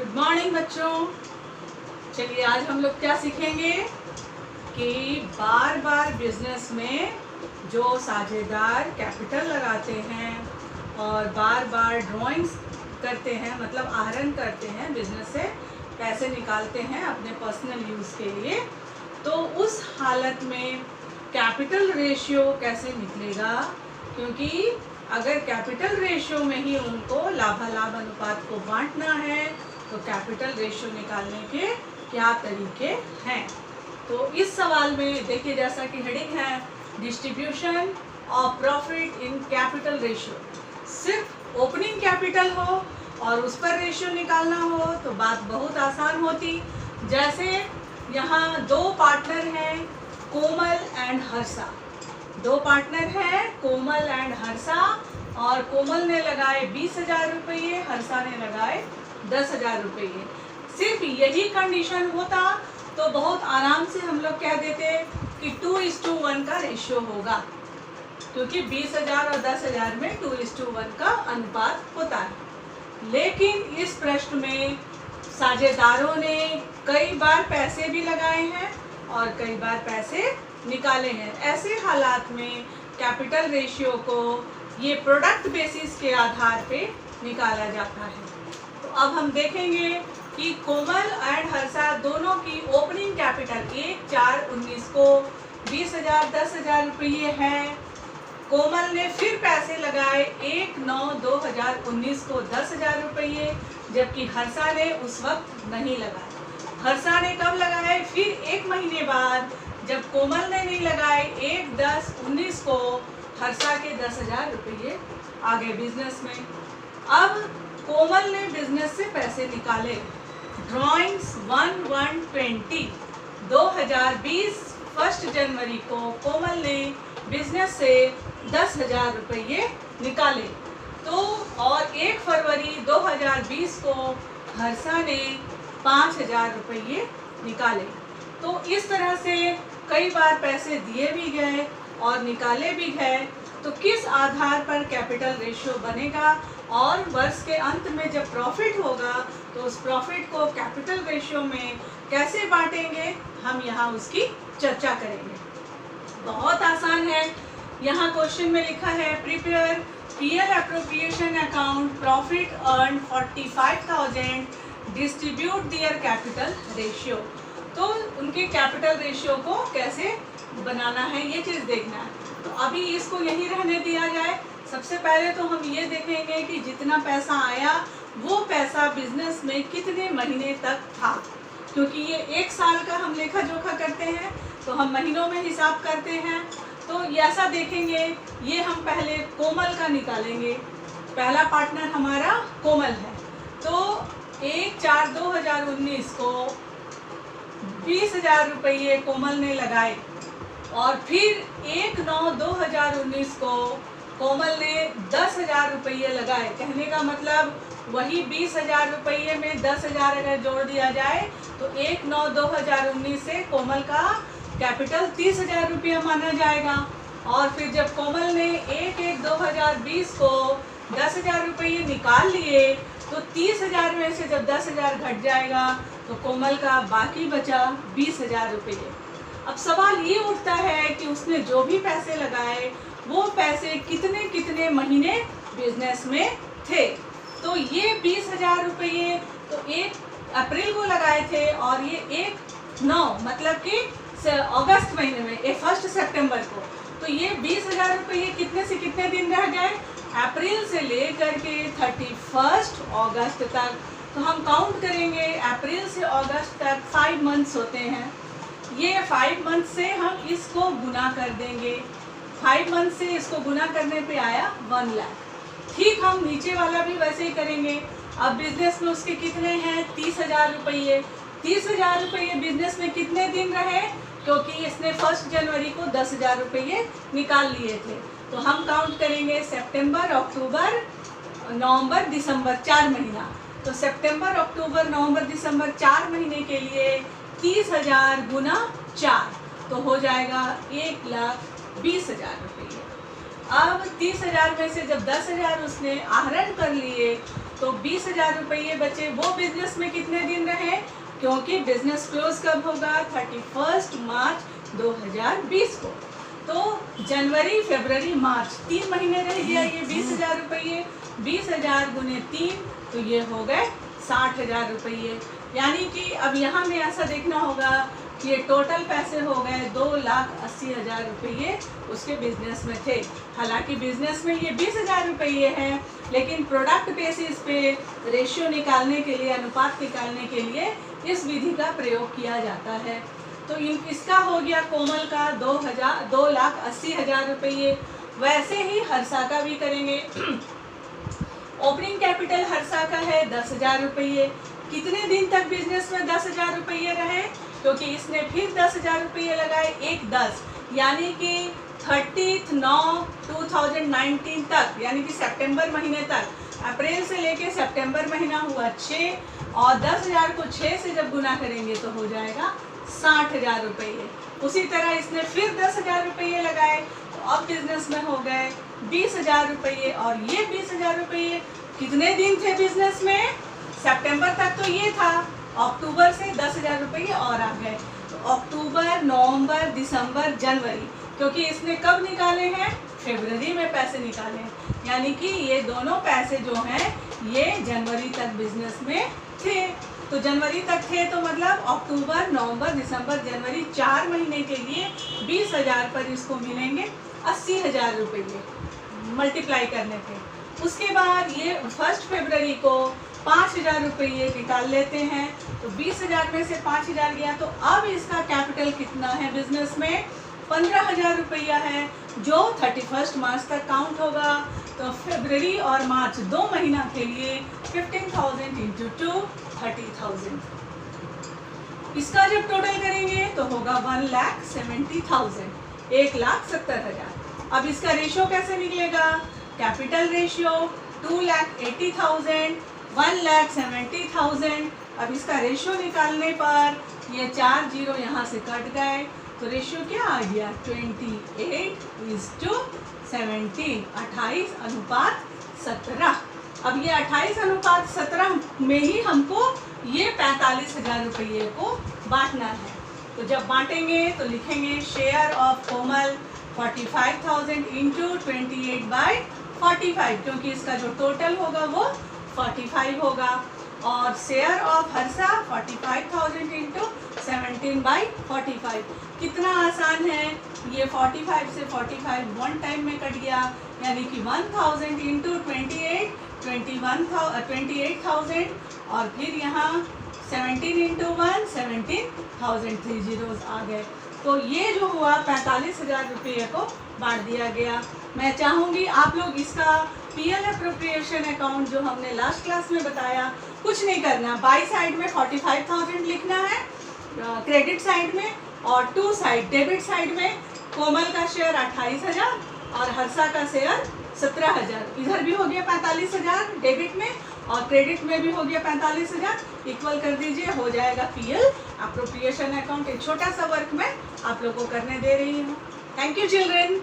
Good morning बच्चों। चलिए आज हम लोग क्या सीखेंगे कि बार बार बिजनेस में जो साझेदार कैपिटल लगाते हैं और बार बार ड्राइंग्स करते हैं, मतलब आहरण करते हैं, बिजनेस से पैसे निकालते हैं अपने पर्सनल यूज़ के लिए, तो उस हालत में कैपिटल रेशियो कैसे निकलेगा। क्योंकि अगर कैपिटल रेशियो में ही उनको लाभालाभ अनुपात को बांटना है तो कैपिटल रेशियो निकालने के क्या तरीके हैं। तो इस सवाल में देखिए, जैसा कि हेडिंग है distribution of profit in capital ratio, सिर्फ ओपनिंग कैपिटल हो और उस पर रेशियो निकालना हो तो बात बहुत आसान होती। जैसे यहाँ दो पार्टनर हैं, कोमल एंड हर्षा। दो पार्टनर हैं कोमल एंड हर्षा, और कोमल ने लगाए 20,000 रुपये, हर्षा ने लगाए 10,000 रुपये। सिर्फ यही कंडीशन होता तो बहुत आराम से हम लोग कह देते कि 2:1 का रेशियो होगा, क्योंकि 20,000 और 10,000 में 2:1 का अनुपात होता है। लेकिन इस प्रश्न में साझेदारों ने कई बार पैसे भी लगाए हैं और कई बार पैसे निकाले हैं। ऐसे हालात में कैपिटल रेशियो को ये प्रोडक्ट बेसिस के आधार पे निकाला जाता है। तो अब हम देखेंगे कि कोमल एंड हर्षा दोनों की ओपनिंग कैपिटल 1/4/19 को 20,000 10,000 रुपये है। कोमल ने फिर पैसे लगाए 1/9/2019 को 10,000 रुपये, जबकि हर्षा ने उस वक्त नहीं लगाए। हर्षा ने कब लगाए? फिर 1 महीने बाद, जब कोमल ने नहीं लगाए 1/10/19 को हर्षा के 10,000 रुपये आ गए बिजनेस में। अब कोमल ने बिजनेस से पैसे निकाले। ड्राइंग्स 1/1/20 2020 1 जनवरी को कोमल ने बिजनेस से 10,000 रुपये निकाले। तो और 1 फरवरी 2020 को हर्षा ने 5,000 रुपये निकाले। तो इस तरह से कई बार पैसे दिए भी गए और निकाले भी गए। तो किस आधार पर कैपिटल रेशियो बनेगा और वर्ष के अंत में जब प्रॉफिट होगा तो उस प्रॉफिट को कैपिटल रेशियो में कैसे बांटेंगे, हम यहाँ उसकी चर्चा करेंगे। बहुत आसान है। यहाँ क्वेश्चन में लिखा है prepare PL appropriation account profit earn 45,000 distribute their capital ratio. तो उनके कैपिटल रेशियो को कैसे बनाना है ये चीज़ देखना है। तो अभी इसको यही रहने दिया जाए। सबसे पहले तो हम ये देखेंगे कि जितना पैसा आया वो पैसा बिजनेस में कितने महीने तक था, क्योंकि ये 1 साल का हम लेखा जोखा करते हैं तो हम महीनों में हिसाब करते हैं। तो ऐसा देखेंगे, ये हम पहले कोमल का निकालेंगे। पहला पार्टनर हमारा कोमल है। तो 1/4/2019 को 20,000 रुपये कोमल ने लगाए, और फिर 1/9/2019 को कोमल ने 10,000 रुपये लगाए। कहने का मतलब वही 20,000 रुपये में 10,000 अगर जोड़ दिया जाए तो 1/9/2019 से कोमल का कैपिटल 30,000 रुपया माना जाएगा। और फिर जब कोमल ने 1/1/2020 को 10,000 रुपये निकाल लिए तो 30,000 में से जब 10,000 घट जाएगा तो कोमल का बाकी बचा 20,000 रुपये। अब सवाल ये उठता है कि उसने जो भी पैसे लगाए वो पैसे कितने कितने महीने बिजनेस में थे। तो ये 20,000 रुपये तो 1 अप्रैल को लगाए थे और ये 1/9 मतलब कि अगस्त महीने में 1 सितंबर को। तो ये 20,000 रुपये कितने से कितने दिन रह गए? अप्रैल से लेकर के 31 अगस्त तक। तो हम काउंट करेंगे, अप्रैल से अगस्त तक 5 मंथ्स होते हैं। ये 5 मंथ से हम इसको गुना कर देंगे। 5 मंथ से इसको गुना करने पे आया 1 लाख। ठीक हम नीचे वाला भी वैसे ही करेंगे। अब बिजनेस में उसके कितने हैं? 30,000 रुपये। 30,000 रुपये बिजनेस में कितने दिन रहे? क्योंकि इसने 1 जनवरी को 10,000 रुपये निकाल लिए थे। तो हम काउंट करेंगे सितंबर अक्टूबर नवंबर दिसंबर 4 महीना। तो सितंबर अक्टूबर नवंबर दिसंबर 4 महीने के लिए 30,000 गुना 4 तो हो जाएगा 1,20,000 रुपये। अब 30,000 में से जब 10,000 उसने आहरण कर लिए तो 20,000 रुपये बचे। वो बिजनेस में कितने दिन रहे, क्योंकि बिजनेस क्लोज कब होगा, 31 मार्च 2020 को। तो जनवरी, फरवरी, मार्च 3 महीने रह गया ये 20,000 रुपये। 20,000 गुने 3 तो ये हो गए 60,000 रुपये। यानी कि अब यहाँ में ऐसा देखना होगा कि ये टोटल पैसे हो गए 2,80,000 रुपये उसके बिजनेस में थे। हालांकि बिजनेस में ये 20,000 रुपये है, लेकिन प्रोडक्ट बेसिस पे रेशियो निकालने के लिए, अनुपात निकालने के लिए इस विधि का प्रयोग किया जाता है। तो इसका हो गया कोमल का 2,80,000 रुपये। वैसे ही हर्षा का भी करेंगे। ओपनिंग कैपिटल हर्षा का है 10,000 रुपये। कितने दिन तक बिजनेस में 10,000 रुपये रहे, क्योंकि इसने फिर 10,000 रुपये लगाए, 1/10 यानी कि 30/9/2019 तक, यानी कि सितंबर महीने तक। अप्रैल से लेके सितंबर महीना हुआ 6, और 10,000 को 6 से जब गुना करेंगे तो हो जाएगा 60,000 रुपये। उसी तरह इसने फिर 10,000 रुपये लगाए, तो अब बिजनेस में हो गए 20,000 रुपये। और ये 20,000 रुपये कितने दिन थे बिजनेस में, सितंबर तक तो ये था, अक्टूबर से 10,000 रुपये और आ गए। तो अक्टूबर, नवंबर, दिसंबर, जनवरी, क्योंकि इसने कब निकाले हैं, फरवरी में पैसे निकाले हैं, यानी कि ये दोनों पैसे जो हैं ये जनवरी तक बिजनेस में थे। तो जनवरी तक थे तो मतलब अक्टूबर, नवंबर, दिसंबर, जनवरी 4 महीने के लिए 20,000 पर इसको मिलेंगे 80,000 रुपये मल्टीप्लाई करने पे। उसके बाद ये 1 फरवरी को 5,000 रुपये निकाल लेते हैं। तो 20,000 में से 5,000 गया, तो अब इसका कैपिटल कितना है बिजनेस में, 15,000 रुपया है, जो 31 मार्च तक काउंट होगा। तो फरवरी और मार्च 2 महीना के लिए 15,000 × 2 30,000। इसका जब टोटल करेंगे तो होगा 1,70,000, 1,70,000। अब इसका रेशियो कैसे निकलेगा, कैपिटल रेशियो 2,80,000, 1,70,000। अब इसका रेशियो निकालने पर ये 4 जीरो यहाँ से कट गए, तो रेशियो क्या आ गया, 28:17, 28:17। अब ये 28:17 में ही हमको ये 45,000 रुपये को बांटना है। तो जब बांटेंगे तो लिखेंगे शेयर ऑफ कोमल 45,000 × 28/45, क्योंकि इसका जो टोटल होगा वो 45 होगा। और शेयर ऑफ हर्षा 45,000 × 17/45। कितना आसान है, ये 45 से 45 वन टाइम में कट गया, यानी कि 1,000 × 28 28,000, और फिर यहाँ 17 × 1 17,000, 3 zeros आ गए। तो ये जो हुआ 45,000 रुपये को बांट दिया गया। मैं चाहूँगी आप लोग इसका पीएल अप्रोप्रिएशन अकाउंट जो हमने लास्ट क्लास में बताया, कुछ नहीं करना, बाई साइड में 45,000 लिखना है क्रेडिट साइड में, और टू साइड डेबिट साइड में कोमल का शेयर 28,000 और हर्षा का शेयर 17,000। इधर भी हो गया 45,000 डेबिट में, और क्रेडिट में भी हो गया 45,000, इक्वल कर दीजिए, हो जाएगा पीएल अप्रोप्रिएशन अकाउंट। एक छोटा सा वर्क मैं आप लोगों को करने दे रही हूँ। Thank you children.